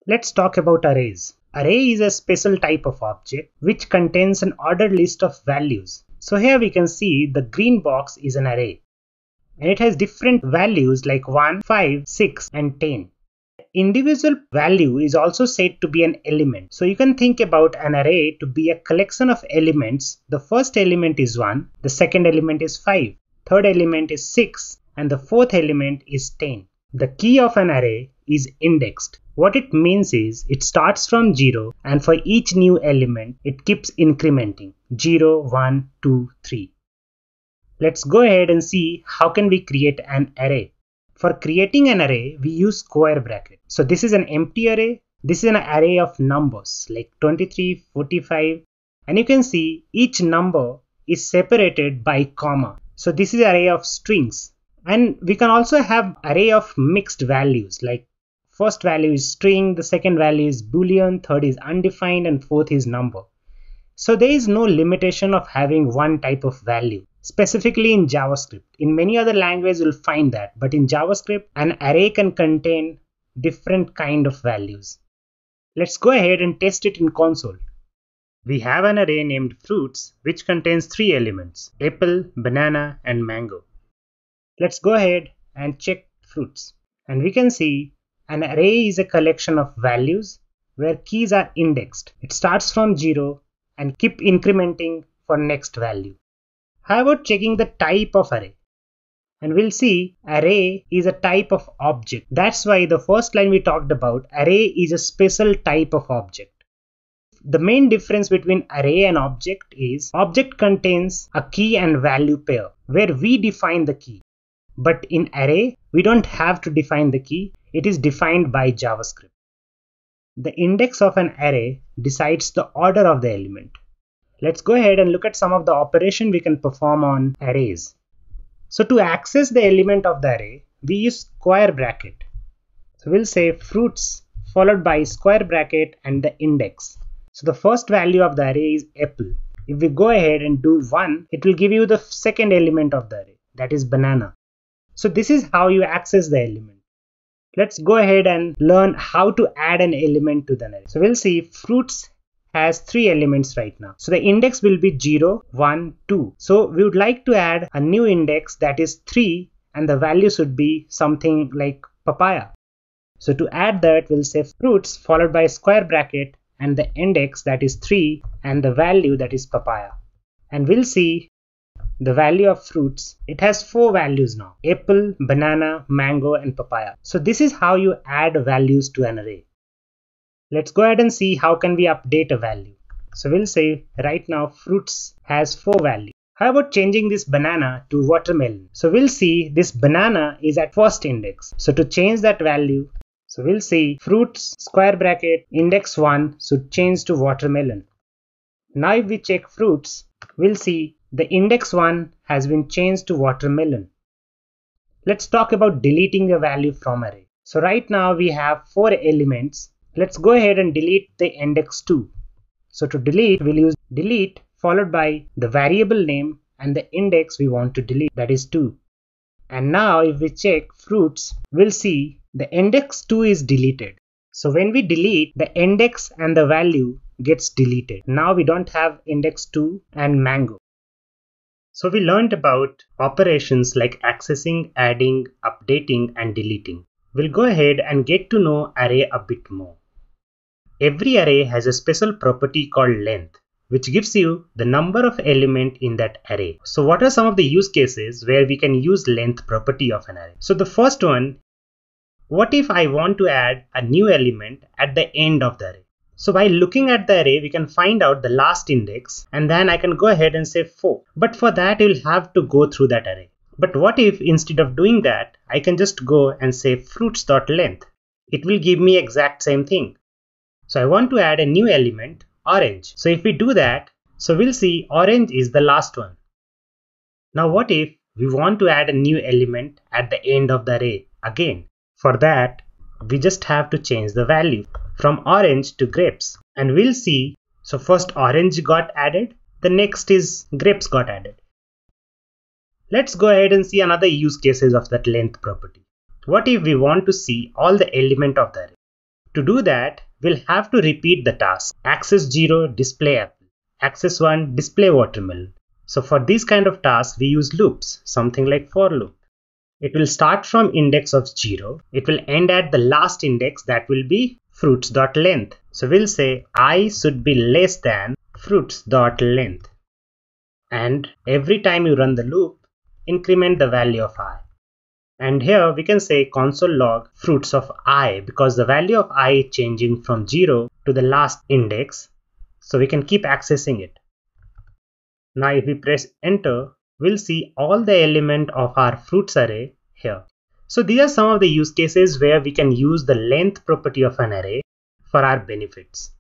Let's talk about arrays. Array is a special type of object which contains an ordered list of values. So here we can see the green box is an array. And it has different values like 1, 5, 6 and 10. Individual value is also said to be an element. So you can think about an array to be a collection of elements. The first element is 1, the second element is 5, third element is 6 and the fourth element is 10. The key of an array is indexed. What it means is it starts from 0 and for each new element it keeps incrementing 0, 1, 2, 3. Let's go ahead and see how can we create an array. For creating an array we use square bracket. So this is an empty array. This is an array of numbers like 23, 45 and you can see each number is separated by comma. So this is an array of strings. And we can also have array of mixed values like first value is string, the second value is boolean, third is undefined and fourth is number. So there is no limitation of having one type of value, specifically in JavaScript. In many other languages you'll find that, but in JavaScript an array can contain different kind of values. Let's go ahead and test it in console. We have an array named fruits which contains 3 elements, apple, banana and mango. Let's go ahead and check fruits and we can see an array is a collection of values where keys are indexed. It starts from 0 and keep incrementing for next value. How about checking the type of array? And we'll see array is a type of object. That's why the first line we talked about, array is a special type of object. The main difference between array and object is object contains a key and value pair where we define the key. But in array, we don't have to define the key. It is defined by JavaScript. The index of an array decides the order of the element. Let's go ahead and look at some of the operation we can perform on arrays. So to access the element of the array, we use square bracket. So we'll say fruits followed by square bracket and the index. So the first value of the array is apple. If we go ahead and do 1, it will give you the second element of the array, that is banana. So this is how you access the element. Let's go ahead and learn how to add an element to the array. So we'll see fruits has 3 elements right now. So the index will be 0, 1, 2. So we would like to add a new index that is 3 and the value should be something like papaya. So to add that, we'll say fruits followed by square bracket and the index that is 3 and the value that is papaya. And we'll see the value of fruits. It has 4 values now: apple, banana, mango and papaya. So this is how you add values to an array. Let's go ahead and see how can we update a value. So we'll say right now fruits has 4 values. How about changing this banana to watermelon? So we'll see this banana is at first index. So to change that value, so we'll see fruits square bracket index 1 should change to watermelon. Now if we check fruits, we'll see the index 1 has been changed to watermelon. Let's talk about deleting a value from array. So right now we have 4 elements. Let's go ahead and delete the index 2. So to delete, we'll use delete followed by the variable name and the index we want to delete, that is 2. And now if we check fruits, we'll see the index 2 is deleted. So when we delete, the index and the value gets deleted. Now we don't have index 2 and mango. So we learned about operations like accessing, adding, updating and deleting. We'll go ahead and get to know array a bit more. Every array has a special property called length, which gives you the number of element in that array. So what are some of the use cases where we can use length property of an array? So the first one, what if I want to add a new element at the end of the array? So by looking at the array, we can find out the last index and then I can go ahead and say 4. But for that, you'll have to go through that array. But what if instead of doing that, I can just go and say fruits.length. It will give me exact same thing. So I want to add a new element, orange. So if we do that, so we'll see orange is the last one. Now what if we want to add a new element at the end of the array again? For that, we just have to change the value from orange to grapes. And we'll see, so first orange got added, the next is grapes got added. Let's go ahead and see another use cases of that length property. What if we want to see all the element of the array? To do that, we'll have to repeat the task. Access 0, display apple. Access 1, display watermelon. So for these kind of tasks, we use loops, something like for loop. It will start from index of 0. It will end at the last index, that will be fruits.length. So we'll say I should be less than fruits.length. And every time you run the loop, increment the value of I. And here we can say console log fruits of I, because the value of I is changing from 0 to the last index. So we can keep accessing it. Now if we press enter, we'll see all the elements of our fruits array here. So these are some of the use cases where we can use the length property of an array for our benefits.